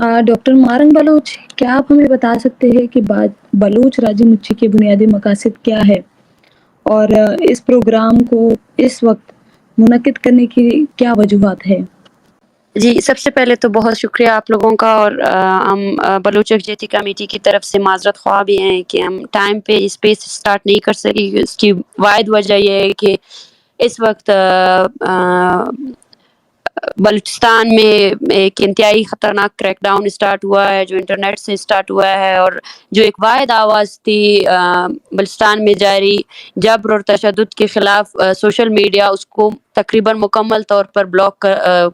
Doctor Marang Bloch, क्या आप हमें बता सकते हैं कि बलूच राज्य मुच्ची के बुनियादी मकासद क्या है और इस प्रोग्राम को इस वक्त मुनक्किद करने की क्या वजूहात है? जी, सबसे पहले तो बहुत शुक्रिया आप लोगों का, और हम बलूच यकजहती कमेटी की तरफ से माज़रत ख़्वाह भी हैं कि हम टाइम पे इस पे स्टार्ट नहीं कर सके। इसकी वाहिद वजह ये है कि इस वक्त बलूचिस्तान में एक इंतहाई ख़तरनाक क्रैकडाउन स्टार्ट हुआ है, जो इंटरनेट से स्टार्ट हुआ है, और जो एक वाहिद आवाज़ थी बलूचिस्तान में जारी जबर और तशद्दुद के ख़िलाफ़, सोशल मीडिया उसको तकरीबन मुकम्मल तौर पर ब्लॉक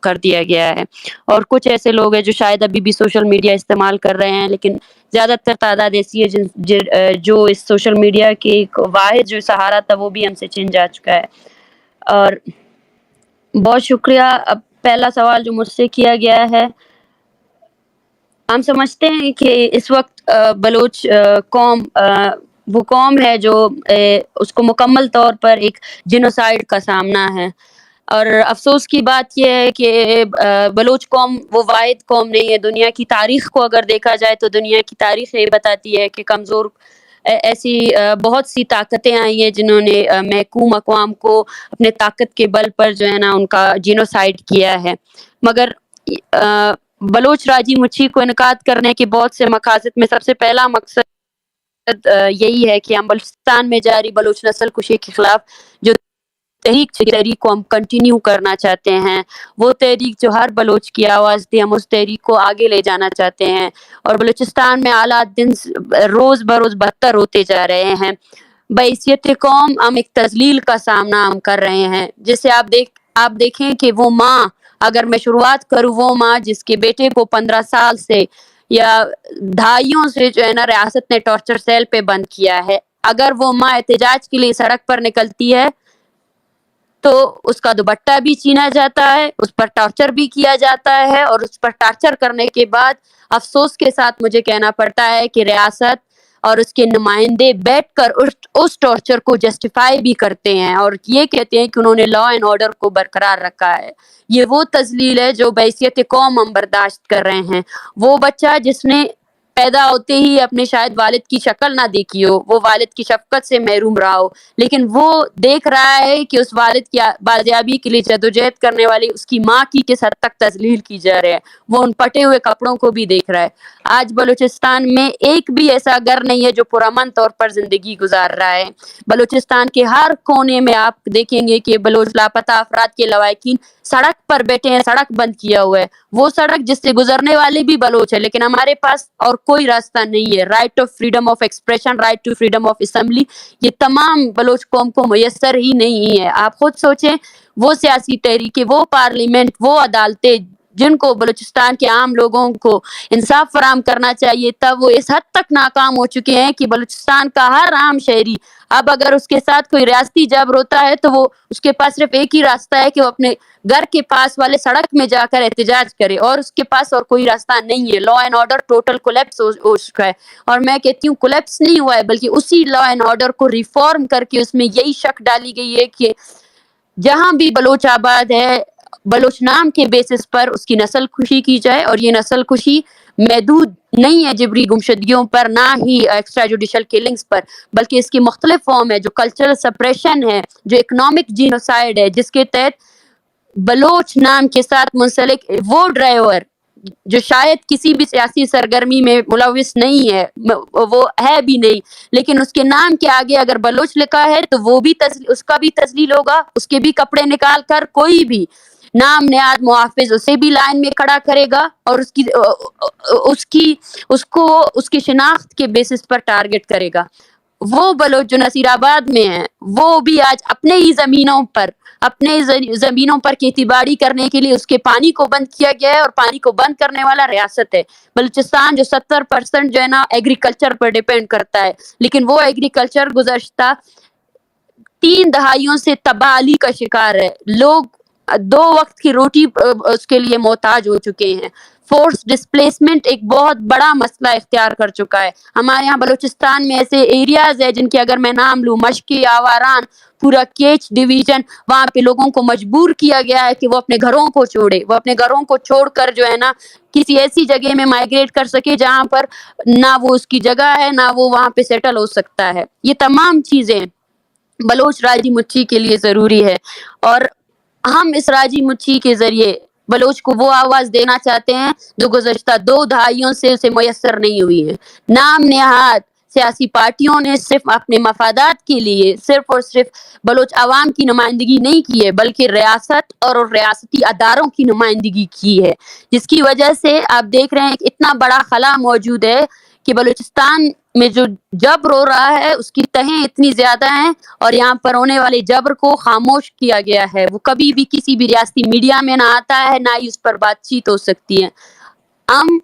कर दिया गया है। और कुछ ऐसे लोग हैं जो शायद अभी भी सोशल मीडिया इस्तेमाल कर रहे हैं, लेकिन ज़्यादातर तादाद ऐसी है जो इस सोशल मीडिया के एक वाहिद जो सहारा था वो भी हमसे छिन जा चुका है। और बहुत शुक्रिया। अब पहला सवाल जो मुझसे किया गया है, हम समझते हैं कि इस वक्त बलोच कौम वो कौम है जो उसको मुकम्मल तौर पर एक जिनोसाइड का सामना है। और अफसोस की बात यह है कि बलोच कौम वो वाहिद कौम नहीं है। दुनिया की तारीख़ को अगर देखा जाए तो दुनिया की तारीख़ ये बताती है कि कमज़ोर ऐसी बहुत सी ताकतें आई हैं जिन्होंने महकूम अक़वाम को अपने ताकत के बल पर जो है ना उनका जिनोसाइड किया है। मगर बलोच राजी मुच्छी को इनकाद करने के बहुत से मकासद में सबसे पहला मकसद यही है कि हम बलूचिस्तान में जारी बलोच नस्ल कुशी के खिलाफ जो तहरीक को हम कंटिन्यू करना चाहते हैं। वो तहरीक जो हर बलोच की आवाज़ थी, हम उस तहरीक को आगे ले जाना चाहते हैं। और बलूचिस्तान में हालात रोज़ बरोज़ बदतर होते जा रहे हैं। बहैसियत कौम हम एक तज़लील का सामना हम कर रहे हैं, जिससे आप देखें कि वो माँ, अगर मैं शुरुआत करूँ, वो माँ जिसके बेटे को 15 साल से या दहाइयों से जो है ना रियासत ने टॉर्चर सेल पे बंद किया है, अगर वो माँ एहतजाज के लिए सड़क पर निकलती है तो उसका दुपट्टा भी छीना जाता है, उस पर टॉर्चर भी किया जाता है, और उस पर टॉर्चर करने के बाद अफसोस के साथ मुझे कहना पड़ता है कि रियासत और उसके नुमाइंदे बैठकर उस टॉर्चर को जस्टिफाई भी करते हैं और ये कहते हैं कि उन्होंने लॉ एंड ऑर्डर को बरकरार रखा है। ये वो तज़लील है जो बहैसियत कौम हम बर्दाश्त कर रहे हैं। वो बच्चा जिसने पैदा होते ही अपने शायद वालिद की शक्ल ना देखी हो, वो वालिद की शफ़क़त से महरूम रहा हो, लेकिन वो देख रहा है कि उस वालिद की बाज़ियाबी के लिए जद्दोजहद करने वाली उसकी माँ की किस हद तक तज़लील की जा रही है। वो उन फटे हुए कपड़ों को भी देख रहा है। आज बलूचिस्तान में एक भी ऐसा घर नहीं है जो पुरअमन तौर पर ज़िंदगी गुजार रहा है। बलूचिस्तान के हर कोने में आप देखेंगे कि बलोच लापता अफराद के लवाहिकीन सड़क पर बैठे हैं, सड़क बंद किया हुआ है। वो सड़क जिससे गुजरने वाले भी बलोच है, लेकिन हमारे पास और कोई रास्ता नहीं है। Right of freedom of expression, right to freedom of assembly, ये तमाम बलोच कौम को मुयस्सर ही नहीं है। आप खुद सोचें, वो सियासी तहरीकें, वो पार्लियामेंट, वो अदालतें जिनको बलूचिस्तान के आम लोगों को इंसाफ फराहम करना चाहिए, तब वो इस हद तक नाकाम हो चुके हैं कि बलूचिस्तान का हर आम शहरी अब अगर उसके साथ कोई रियासती जबर होता है तो वो उसके पास सिर्फ एक ही रास्ता है कि वो अपने घर के पास वाले सड़क में जाकर एहतजाज करे, और उसके पास और कोई रास्ता नहीं है। Law and order total collapse हो चुका है, और मैं कहती हूँ कोलैप्स नहीं हुआ है, बल्कि उसी लॉ एंड ऑर्डर को रिफॉर्म करके उसमें यही शक डाली गई है कि जहाँ भी बलोच आबाद है, बलोच नाम के बेसिस पर उसकी नस्ल खुशी की जाए। और ये नस्ल खुशी महदूद नहीं है जिबरी गुमशदगियों पर, ना ही एक्स्ट्रा जुडिशल किलिंग्स पर, बल्कि इसकी मुख्तलिफ फॉर्म है, जो कल्चरल सप्रेशन है, जो इकोनॉमिक जीनोसाइड है, जिसके तहत बलोच नाम के साथ मुंसलिक वो ड्राइवर जो शायद किसी भी सियासी सरगर्मी में मुलविस नहीं है, वो है भी नहीं, लेकिन उसके नाम के आगे अगर बलोच लिखा है तो वो भी उसका भी तस्लील होगा। उसके भी कपड़े निकाल कर कोई भी नाम नेहाद मुहाफिज उसे भी लाइन में खड़ा करेगा और उसको उसकी शिनाख्त के बेसिस पर टारगेट करेगा। वो बलोच जो नसीराबाद में है, वो भी आज अपने ही ज़मीनों पर खेतीबाड़ी करने के लिए उसके पानी को बंद किया गया है, और पानी को बंद करने वाला रियासत है। बलूचिस्तान जो 70% जो है ना एग्रीकल्चर पर डिपेंड करता है, लेकिन वो एग्रीकल्चर गुज़श्ता 3 दहाइयों से तबाही का शिकार है। लोग 2 वक्त की रोटी उसके लिए मोहताज हो चुके हैं। فورس ڈسپلیسمنٹ ایک بہت بڑا مسئلہ اختیار کر چکا ہے. ہمارے یہاں بلوچستان میں ایسے ایریاز ہیں جن کے اگر میں نام لوں، مشکی، آواران، پورا کیچ ڈویژن، وہاں پہ لوگوں کو مجبور کیا گیا ہے کہ وہ اپنے گھروں کو چھوڑے، وہ اپنے گھروں کو چھوڑ کر جو ہے نا کسی ایسی جگہ میں مائیگریٹ کر سکے جہاں پر نہ وہ اس کی جگہ ہے نہ وہ وہاں پہ سیٹل ہو سکتا ہے. یہ تمام چیزیں بلوچ راجی مچھی کے لیے ضروری ہے، اور ہم اس راجی مچھی کے ذریعے بلوچ کو وہ آواز دینا چاہتے ہیں جو گزشتہ 2 دہائیوں سے اسے میسر نہیں ہوئی ہے. نام نہاد سیاسی پارٹیوں نے صرف اپنے مفادات کے لیے صرف اور صرف بلوچ عوام کی نمائندگی نہیں کی ہے، بلکہ ریاست اور ریاستی اداروں کی نمائندگی کی ہے، جس کی وجہ سے آپ دیکھ رہے ہیں کہ اتنا بڑا خلا موجود ہے کہ بلوچستان میں جو جبر ہو رہا ہے اس کی تہیں اتنی زیادہ ہیں، اور یہاں پر ہونے والے جبر کو خاموش کیا گیا ہے. وہ کبھی بھی کسی بھی ریاستی میڈیا میں نہ آتا ہے، نہ ہی اس پر بات چیت ہو سکتی ہے. ہم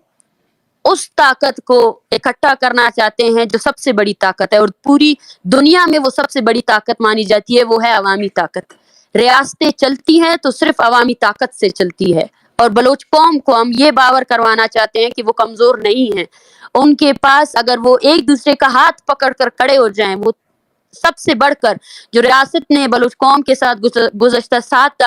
اس طاقت کو اکٹھا کرنا چاہتے ہیں جو سب سے بڑی طاقت ہے، اور پوری دنیا میں وہ سب سے بڑی طاقت مانی جاتی ہے، وہ ہے عوامی طاقت. ریاستیں چلتی ہیں تو صرف عوامی طاقت سے چلتی ہے، اور بلوچ قوم کو ہم یہ باور کروانا چاہتے ہیں کہ وہ کمزور نہیں ہیں. ان کے پاس اگر وہ ایک دوسرے کا ہاتھ پکڑ کر کھڑے ہو جائیں، وہ سب سے بڑھ کر جو ریاست نے بلوچ قوم کے ساتھ گزشتہ 7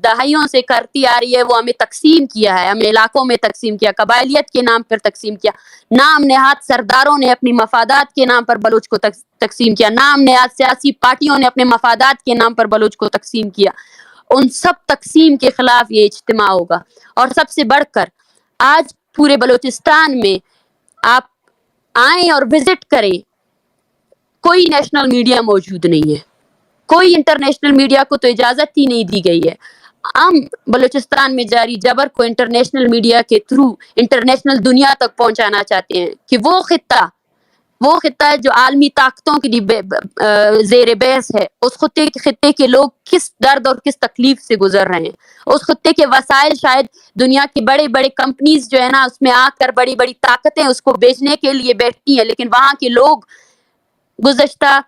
دہائیوں سے کرتی آ رہی ہے، وہ ہمیں تقسیم کیا ہے، ہمیں علاقوں میں تقسیم کیا، قبائلیت کے نام پر تقسیم کیا، نام نہاد سرداروں نے اپنی مفادات کے نام پر بلوچ کو تقسیم کیا، نام نہاد سیاسی پارٹیوں نے اپنے مفادات کے نام پر بلوچ کو تقسیم کیا. ان سب تقسیم کے خلاف یہ اجتماع ہوگا. اور سب سے بڑھ کر آج پورے بلوچستان میں آپ آئیں اور وزٹ کریں، کوئی نیشنل میڈیا موجود نہیں ہے، کوئی انٹرنیشنل میڈیا کو تو اجازت ہی نہیں دی گئی ہے. ہم بلوچستان میں جاری جبر کو انٹرنیشنل میڈیا کے تھرو انٹرنیشنل دنیا تک پہنچانا چاہتے ہیں کہ وہ خطہ ہے جو عالمی طاقتوں کے لیے زیر بحث ہے. اس خطے کے لوگ کس درد اور کس تکلیف سے گزر رہے ہیں. اس خطے کے وسائل شاید دنیا کی بڑے بڑے کمپنیز جو ہے نا اس میں آ کر بڑی بڑی طاقتیں اس کو بیچنے کے لیے بیٹھتی ہیں، لیکن وہاں کے لوگ گزشتہ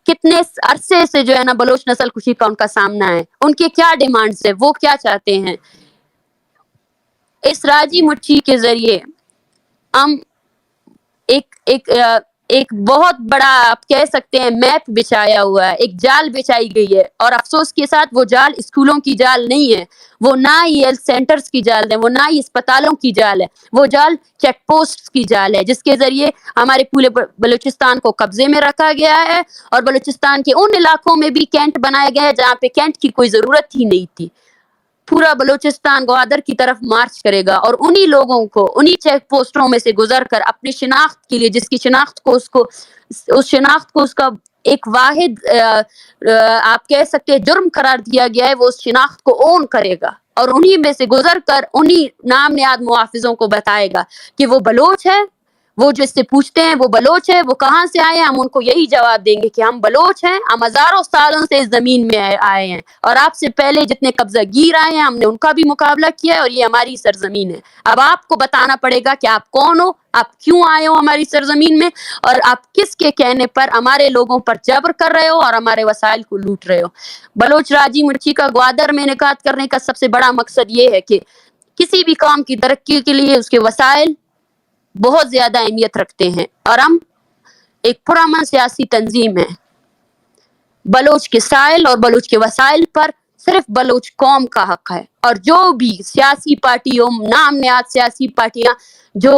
کتنے عرصے سے جو ہے نا بلوچ نسل کشی کا ان کا سامنا ہے. ان کے کیا ڈیمانڈز ہیں، وہ کیا چاہتے ہیں. اس راجی مٹھی کے ذریعے ہم ایک بہت بڑا آپ کہہ سکتے ہیں میپ بچھایا ہوا ہے، ایک جال بچھائی گئی ہے، اور افسوس کے ساتھ وہ جال اسکولوں کی جال نہیں ہے، وہ نہ ہی ہیلتھ سینٹرز کی جال ہے، وہ نہ ہی اسپتالوں کی جال ہے، وہ جال چیک پوسٹ کی جال ہے، جس کے ذریعے ہمارے پورے بلوچستان کو قبضے میں رکھا گیا ہے، اور بلوچستان کے ان علاقوں میں بھی کینٹ بنائے گئے ہیں جہاں پہ کینٹ کی کوئی ضرورت ہی نہیں تھی. پورا بلوچستان گوادر کی طرف مارچ کرے گا، اور انہی لوگوں کو انہی چیک پوسٹوں میں سے گزر کر اپنی شناخت کے لیے، جس کی شناخت کو اس شناخت کو اس کا ایک واحد آپ کہہ سکتے ہیں جرم قرار دیا گیا ہے، وہ اس شناخت کو اون کرے گا، اور انہی میں سے گزر کر انہی نام نہاد محافظوں کو بتائے گا کہ وہ بلوچ ہے. وہ جو اس سے پوچھتے ہیں وہ بلوچ ہے، وہ کہاں سے آئے ہیں، ہم ان کو یہی جواب دیں گے کہ ہم بلوچ ہیں، ہم ہزاروں سالوں سے اس زمین میں آئے ہیں، اور آپ سے پہلے جتنے قبضہ گیر آئے ہیں ہم نے ان کا بھی مقابلہ کیا ہے، اور یہ ہماری سرزمین ہے. اب آپ کو بتانا پڑے گا کہ آپ کون ہو، آپ کیوں آئے ہو ہماری سرزمین میں، اور آپ کس کے کہنے پر ہمارے لوگوں پر جبر کر رہے ہو اور ہمارے وسائل کو لوٹ رہے ہو. بلوچ راجی مٹھی کا گوادر میں انعقاد کرنے کا سب سے بڑا مقصد یہ ہے کہ کسی بھی قوم کی ترقی کے لیے اس کے وسائل بہت زیادہ اہمیت رکھتے ہیں، اور ہم ایک پرامن سیاسی تنظیم ہے. بلوچ کے سائل اور بلوچ کے وسائل پر صرف بلوچ قوم کا حق ہے، اور جو بھی سیاسی پارٹی ہو، نام نہاد سیاسی پارٹیاں جو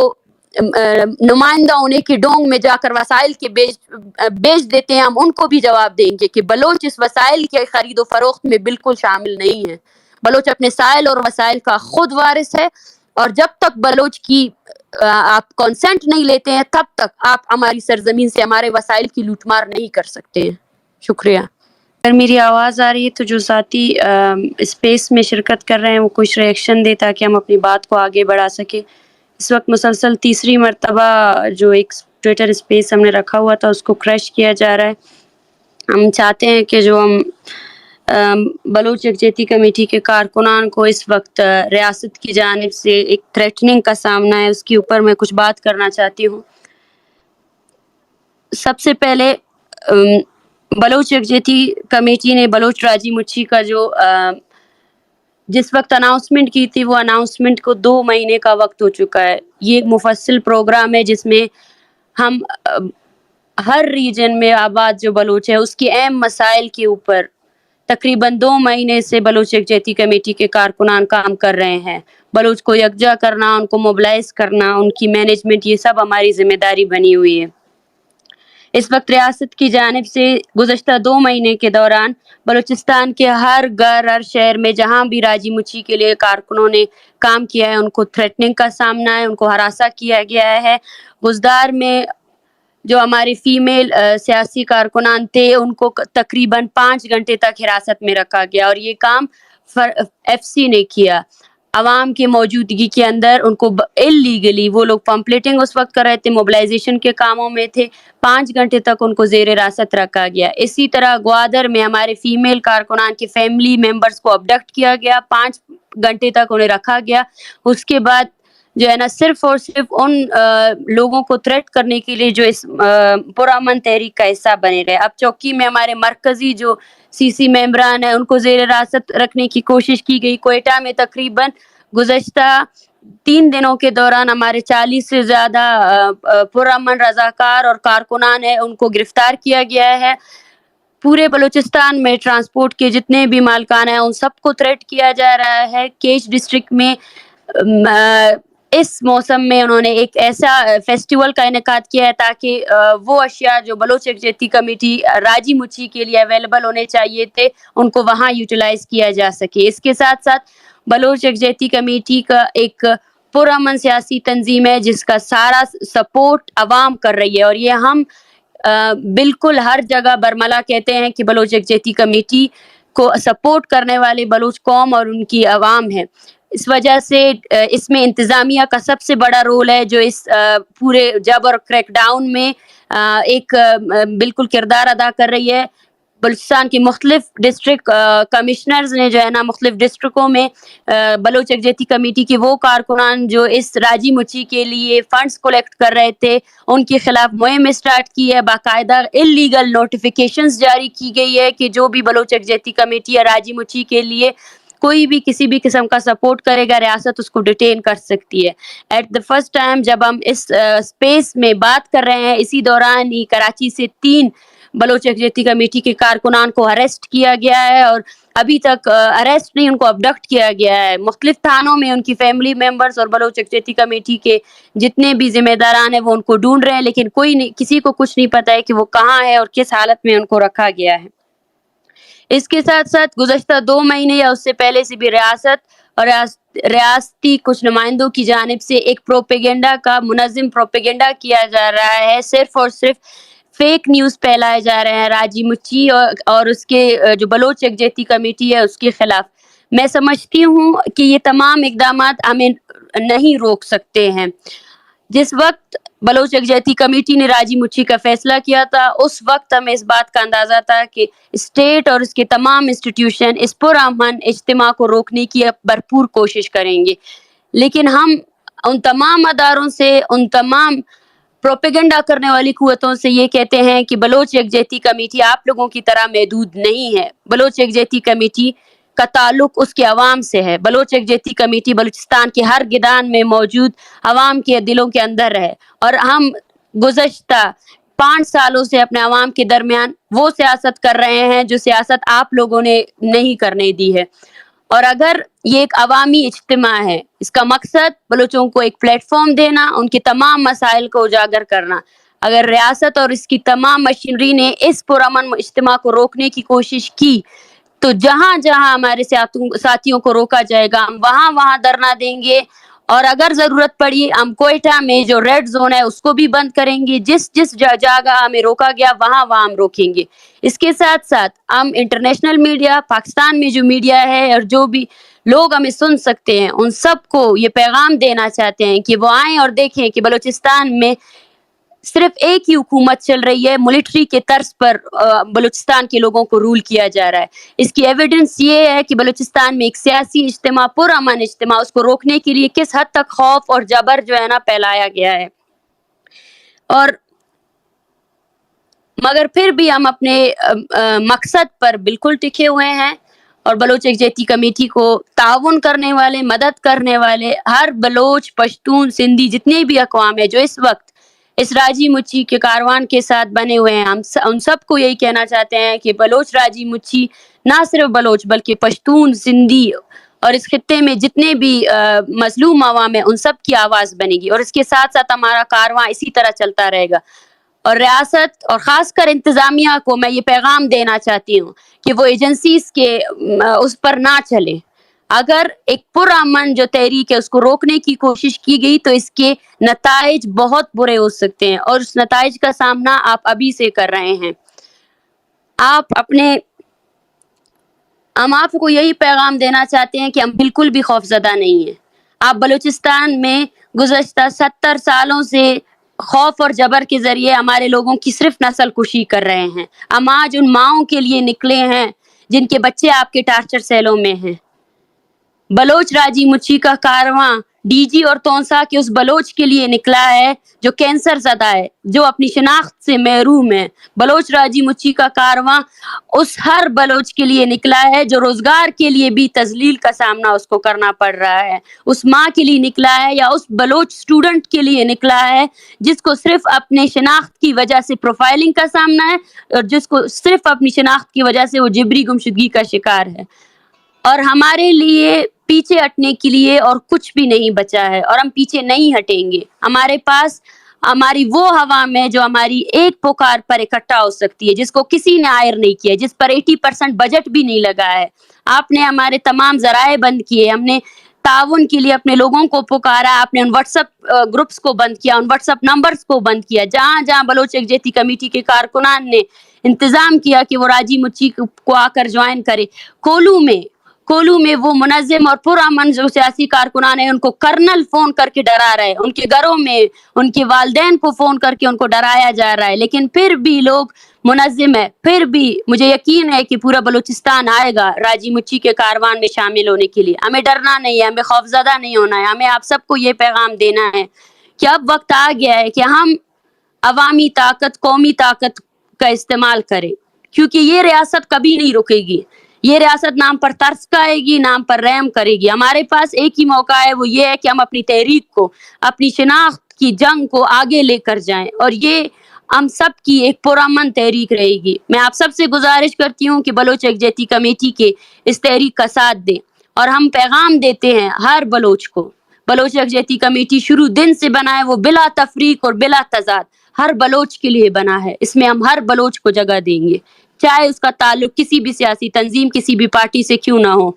نمائندہ ہونے کی ڈونگ میں جا کر وسائل کے بیچ دیتے ہیں، ہم ان کو بھی جواب دیں گے کہ بلوچ اس وسائل کے خرید و فروخت میں بالکل شامل نہیں ہے. بلوچ اپنے سائل اور وسائل کا خود وارث ہے، اور جب تک بلوچ کی آپ کانسنٹ نہیں لیتے ہیں تب تک آپ ہماری سرزمین سے ہمارے وسائل کی لوٹ مار نہیں کر سکتے ہیں. شکریہ. اگر میری آواز آ رہی ہے تو جو ساتھی اسپیس میں شرکت کر رہے ہیں وہ کچھ ریئیکشن دے تاکہ ہم اپنی بات کو آگے بڑھا سکیں. اس وقت مسلسل تیسری مرتبہ جو ایک ٹویٹر اسپیس ہم نے رکھا ہوا تھا اس کو کریش کیا جا رہا ہے. ہم چاہتے ہیں کہ جو ہم بلوچ یکجہتی کمیٹی کے کارکنان کو اس وقت ریاست کی جانب سے ایک تھریٹننگ کا سامنا ہے، اس کے اوپر میں کچھ بات کرنا چاہتی ہوں. سب سے پہلے بلوچ یکجہتی کمیٹی نے بلوچ راجی مچھی کا جو जिस वक्त अनाउंसमेंट की थी वो अनाउंसमेंट को 2 महीने का वक्त हो चुका है। ये एक मुफस्सिल प्रोग्राम है जिसमें हम हर रीजन में आबाद जो बलूच है उसकी अहम मसाइल के ऊपर तकरीबन 2 महीने से बलूच यकजहती कमेटी के कारकुनान काम कर रहे हैं। बलूच को यकजा करना, उनको मोबिलाइज करना, उनकी मैनेजमेंट, ये सब हमारी जिम्मेदारी बनी हुई है। इस वक्त रियासत की जानिब से गुज़श्ता 2 महीने के दौरान बलूचिस्तान के हर घर, हर शहर में जहाँ भी राजी मुची के लिए कारकुनों ने काम किया है, उनको थ्रेटनिंग का सामना है, उनको हरासा किया गया है। गुजदार में जो हमारे फीमेल सियासी कारकुनान थे, उनको तकरीबन 5 घंटे तक हिरासत में रखा गया और ये काम एफसी ने किया। अवाम की मौजूदगी के अंदर उनको इलीगली, वो लोग पम्पलेटिंग उस वक्त कर रहे थे, मोबिलाइजेशन के कामों में थे, 5 घंटे तक उनको ज़ेर हिरासत रखा गया। इसी तरह ग्वादर में हमारे फीमेल कारकुनान के फैमिली मेंबर्स को अबडक्ट किया गया, 5 घंटे तक उन्हें रखा गया। उसके बाद जो है ना सिर्फ और सिर्फ उन लोगों को थ्रेट करने के लिए जो इस पुरअमन तहरीक का हिस्सा बने रहे। अब चौकी में हमारे मरकजी जो सीसी मेंबरान है उनको ज़ेर हिरासत रखने की कोशिश की गई। कोयटा में तकरीबन गुज़श्ता 3 दिनों के दौरान हमारे 40 से ज़्यादा पुरअमन रज़ाकार और कारकुनान है उनको गिरफ्तार किया गया है। पूरे बलूचिस्तान में ट्रांसपोर्ट के जितने भी मालकान हैं उन सबको थ्रेट किया जा रहा है। केच डिस्ट्रिक्ट में इस मौसम में उन्होंने एक ऐसा फेस्टिवल का इनेकाद किया है ताकि वो अशिया जो बलोच यकजहती कमेटी राजी मुची के लिए अवेलेबल होने चाहिए थे उनको वहाँ यूटिलाइज किया जा सके। इसके साथ साथ बलोच यकजहती कमेटी का एक पुरअमन सियासी तंजीम है जिसका सारा सपोर्ट अवाम कर रही है और ये हम बिल्कुल हर जगह बरमला कहते हैं कि बलोच यकजहती कमेटी को सपोर्ट करने वाले बलूच कौम और उनकी अवाम है। इस वजह से इसमें इंतज़ामिया का सबसे बड़ा रोल है जो इस पूरे जबर और क्रैकडाउन में एक बिल्कुल किरदार अदा कर रही है। बलूचिस्तान की मुख्तलिफ डिस्ट्रिक्ट कमिश्नर्स ने जो है ना मुख्तलिफ डिस्ट्रिक्टों में बलोच यकजहती कमेटी के वो कारकुनान जो इस राजी मुची के लिए फंड्स कलेक्ट कर रहे थे उनके खिलाफ मुहिम स्टार्ट की है। बाकायदा इलीगल नोटिफिकेशंस जारी की गई है कि जो भी बलोच यकजहती कमेटी या राजी मुची के लिए कोई भी किसी भी किस्म का सपोर्ट करेगा रियासत उसको डिटेन कर सकती है। एट द फर्स्ट टाइम जब हम इस स्पेस में बात कर रहे हैं इसी दौरान ही कराची से 3 बलोच यकजहती कमेटी के कारकुनान को अरेस्ट किया गया है और अभी तक अरेस्ट नहीं उनको अबडक्ट किया गया है। मुख्तलिफ थानों में उनकी फैमिली मेंबर्स और बलोच यकजहती कमेटी के जितने भी जिम्मेदारान हैं वो उनको ढूंढ रहे हैं लेकिन कोई नहीं, किसी को कुछ नहीं पता है कि वो कहाँ है और किस हालत में उनको रखा गया है। इसके साथ साथ गुज़श्ता 2 महीने या उससे पहले से भी रियासत और रियासती कुछ नुमाइंदों की जानिब से एक प्रोपेगेंडा का मुनज़्ज़म प्रोपेगेंडा किया जा रहा है। सिर्फ और सिर्फ फेक न्यूज़ फैलाए जा रहे हैं राजी मुची और उसके जो बलोच यकजहती कमेटी है उसके खिलाफ। मैं समझती हूँ कि ये तमाम इक़दामात हमें नहीं रोक सकते हैं। जिस वक्त बलोच यकजहती कमेटी ने राजी मुची का फैसला किया था उस वक्त हमें इस बात का अंदाज़ा था कि स्टेट और इसके तमाम इंस्टीट्यूशन इस पुरअमन इज्तिमा को रोकने की भरपूर कोशिश करेंगे, लेकिन हम उन तमाम अदारों से, उन तमाम प्रोपेगेंडा करने वाली कुव्वतों से ये कहते हैं कि बलोच यकजहती कमेटी आप लोगों की तरह महदूद नहीं है। बलोच यकजहती कमेटी का ताल्लुक उसके अवाम से है। बलोच यकजहती कमेटी बलूचिस्तान के हर गिदान में मौजूद अवाम के दिलों के अंदर है और हम गुज़श्ता 5 सालों से अपने अवाम के दरमियान वो सियासत कर रहे हैं जो सियासत आप लोगों ने नहीं करने दी है। और अगर ये एक अवामी इज्तिमा है, इसका मकसद बलूचों को एक प्लेटफॉर्म देना, उनके तमाम मसाइल को उजागर करना। अगर रियासत और इसकी तमाम मशीनरी ने इस पुरअमन इज्तिमा को रोकने की कोशिश की तो जहाँ जहाँ हमारे साथियों को रोका जाएगा हम वहाँ वहाँ धरना देंगे और अगर ज़रूरत पड़ी हम कोयटा में जो रेड जोन है उसको भी बंद करेंगे। जिस जिस जगह हमें रोका गया वहाँ वहाँ हम रोकेंगे। इसके साथ साथ हम इंटरनेशनल मीडिया, पाकिस्तान में जो मीडिया है और जो भी लोग हमें सुन सकते हैं उन सबको ये पैगाम देना चाहते हैं कि वो आएँ और देखें कि बलूचिस्तान में सिर्फ एक ही हुकूमत चल रही है, मिलिट्री के तर्ज पर बलूचिस्तान के लोगों को रूल किया जा रहा है। इसकी एविडेंस ये है कि बलूचिस्तान में एक सियासी इज्तिमा, पुरअमन इज्तिमा, उसको रोकने के लिए किस हद तक खौफ और जबर जो है ना फैलाया गया है। और मगर फिर भी हम अपने मकसद पर बिल्कुल टिके हुए हैं اور بلوچ یکجہتی کمیٹی کو تعاون کرنے والے، مدد کرنے والے ہر بلوچ، پشتون، سندھی جتنے بھی اقوام ہیں جو اس وقت اس راجی مچھی کے کاروان کے ساتھ بنے ہوئے ہیں، ہم ان سب کو یہی کہنا چاہتے ہیں کہ بلوچ راجی مچھی نہ صرف بلوچ بلکہ پشتون، سندھی اور اس خطے میں جتنے بھی مظلوم عوام ہیں ان سب کی آواز بنے گی، اور اس کے ساتھ ساتھ ہمارا کارواں اسی طرح چلتا رہے گا. اور ریاست اور خاص کر انتظامیہ کو میں یہ پیغام دینا چاہتی ہوں کہ وہ ایجنسیز کے اس پر نہ چلیں. اگر ایک پرامن جو تحریک ہے اس کو روکنے کی کوشش کی گئی تو اس کے نتائج بہت برے ہو سکتے ہیں، اور اس نتائج کا سامنا آپ ابھی سے کر رہے ہیں. ہم آپ کو یہی پیغام دینا چاہتے ہیں کہ ہم بالکل بھی خوفزدہ نہیں ہیں. آپ بلوچستان میں گزشتہ 70 سالوں سے خوف اور جبر کے ذریعے ہمارے لوگوں کی صرف نسل کشی کر رہے ہیں. ہم آج ان ماؤں کے لیے نکلے ہیں جن کے بچے آپ کے ٹارچر سیلوں میں ہیں. بلوچ راجی مچھی کا کارواں ڈی جی اور تونسا کے اس بلوچ کے لیے نکلا ہے جو کینسر زدہ ہے، جو اپنی شناخت سے محروم ہے. بلوچ راجی مچھی کا کارواں اس ہر بلوچ کے لیے نکلا ہے جو روزگار کے لیے بھی تذلیل کا سامنا اس کو کرنا پڑ رہا ہے. اس ماں کے لیے نکلا ہے یا اس بلوچ اسٹوڈنٹ کے لیے نکلا ہے جس کو صرف اپنے شناخت کی وجہ سے پروفائلنگ کا سامنا ہے، اور جس کو صرف اپنی شناخت کی وجہ سے وہ جبری گمشدگی کا شکار ہے. اور ہمارے لیے پیچھے ہٹنے کے لیے اور کچھ بھی نہیں بچا ہے، اور ہم پیچھے نہیں ہٹیں گے. ہمارے پاس ہماری وہ عوام ہے جو ہماری ایک پکار پر اکٹھا ہو سکتی ہے، جس کو کسی نے عائر نہیں کیا، جس پر 80% بجٹ بھی نہیں لگا ہے. آپ نے ہمارے تمام ذرائع بند کیے، ہم نے تعاون کے لیے اپنے لوگوں کو پکارا، آپ نے ان واٹس ایپ گروپس کو بند کیا، ان واٹس ایپ نمبرز کو بند کیا. جہاں جہاں بلوچ یکجہتی کمیٹی کے کارکنان نے انتظام کیا کہ وہ راجی مچھی کو آ کر جوائن کرے، کولو میں وہ منظم اور پرامن جو سیاسی کارکنان ہیں ان کو کرنل فون کر کے ڈرا رہے ہیں، ان کے گھروں میں ان کے والدین کو فون کر کے ان کو ڈرایا جا رہا ہے. لیکن پھر بھی لوگ منظم ہے. پھر بھی مجھے یقین ہے کہ پورا بلوچستان آئے گا راجی مچھی کے کاروان میں شامل ہونے کے لیے. ہمیں ڈرنا نہیں ہے، ہمیں خوفزدہ نہیں ہونا ہے. ہمیں آپ سب کو یہ پیغام دینا ہے کہ اب وقت آ گیا ہے کہ ہم عوامی طاقت، قومی طاقت کا استعمال کریں، کیونکہ یہ ریاست کبھی نہیں رکے گی. یہ ریاست نام پر ترس کھائے گی، نام پر رحم کرے گی. ہمارے پاس ایک ہی موقع ہے، وہ یہ ہے کہ ہم اپنی تحریک کو، اپنی شناخت کی جنگ کو آگے لے کر جائیں، اور یہ ہم سب کی ایک پرامن تحریک رہے گی. میں آپ سب سے گزارش کرتی ہوں کہ بلوچ یکجہتی کمیٹی کے اس تحریک کا ساتھ دیں، اور ہم پیغام دیتے ہیں ہر بلوچ کو. بلوچ یکجہتی کمیٹی شروع دن سے بنا ہے، وہ بلا تفریق اور بلا تضاد ہر بلوچ کے لیے بنا ہے. اس میں ہم ہر بلوچ کو جگہ دیں گے، چاہے اس کا تعلق کسی بھی سیاسی تنظیم، کسی بھی پارٹی سے کیوں نہ ہو.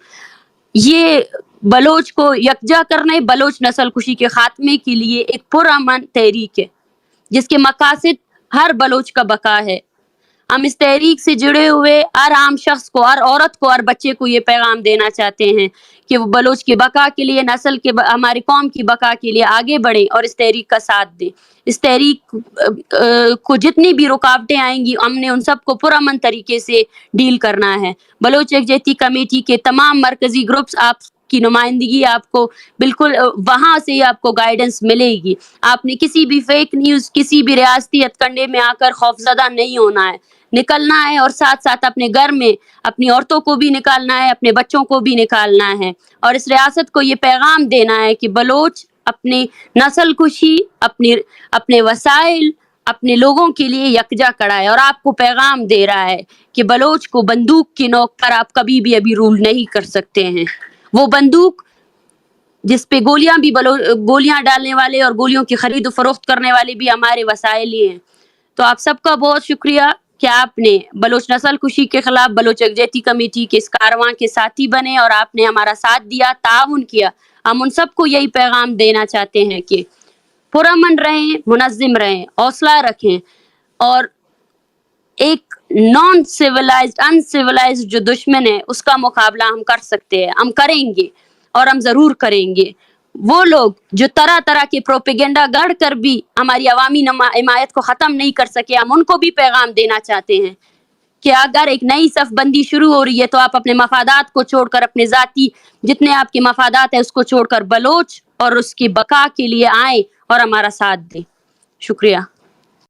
یہ بلوچ کو یکجا کرنے، بلوچ نسل کشی کے خاتمے کے لیے ایک پرامن تحریک ہے جس کے مقاصد ہر بلوچ کا بقا ہے. ہم اس تحریک سے جڑے ہوئے ہر عام شخص کو، ہر عورت کو، ہر بچے کو یہ پیغام دینا چاہتے ہیں کہ وہ بلوچ کی بقا کے لیے، نسل کے ہماری قوم کی بقا کے لیے آگے بڑھیں اور اس تحریک کا ساتھ دیں. اس تحریک کو جتنی بھی رکاوٹیں آئیں گی ہم نے ان سب کو پرامن طریقے سے ڈیل کرنا ہے. بلوچ یکجہتی کمیٹی کے تمام مرکزی گروپس آپ کی نمائندگی آپ کو بالکل وہاں سے ہی آپ کو گائیڈنس ملے گی. آپ نے کسی بھی فیک نیوز، کسی بھی ریاستی ہتھ کنڈے میں آ کر خوفزدہ نہیں ہونا ہے، نکلنا ہے، اور ساتھ ساتھ اپنے گھر میں اپنی عورتوں کو بھی نکالنا ہے، اپنے بچوں کو بھی نکالنا ہے، اور اس ریاست کو یہ پیغام دینا ہے کہ بلوچ اپنی نسل کشی، اپنے وسائل، اپنے لوگوں کے لیے یکجا کڑا ہے. اور آپ کو پیغام دے رہا ہے کہ بلوچ کو بندوق کی نوک پر آپ کبھی بھی ابھی رول نہیں کر سکتے ہیں. وہ بندوق جس پہ گولیاں ڈالنے والے اور گولیوں کی خرید و فروخت کرنے والے بھی ہمارے وسائل ہی ہیں. تو آپ سب کا بہت شکریہ کہ آپ نے بلوچ نسل کشی کے خلاف بلوچ یکجہتی کمیٹی کے اس کارواں کے ساتھی بنے اور آپ نے ہمارا ساتھ دیا، تعاون کیا. ہم ان سب کو یہی پیغام دینا چاہتے ہیں کہ پرامن رہیں، منظم رہیں، حوصلہ رکھیں، اور ایک نان سیولائزڈ، ان سیولائزڈ جو دشمن ہے اس کا مقابلہ ہم کر سکتے ہیں، ہم کریں گے اور ہم ضرور کریں گے. وہ لوگ جو طرح طرح کے پروپیگنڈا گڑھ کر بھی ہماری عوامی حمایت کو ختم نہیں کر سکے، ہم ان کو بھی پیغام دینا چاہتے ہیں کہ اگر ایک نئی صف بندی شروع ہو رہی ہے تو آپ اپنے مفادات کو چھوڑ کر، اپنے ذاتی جتنے آپ کے مفادات ہیں اس کو چھوڑ کر بلوچ اور اس کی بقا کے لیے آئیں اور ہمارا ساتھ دیں. شکریہ.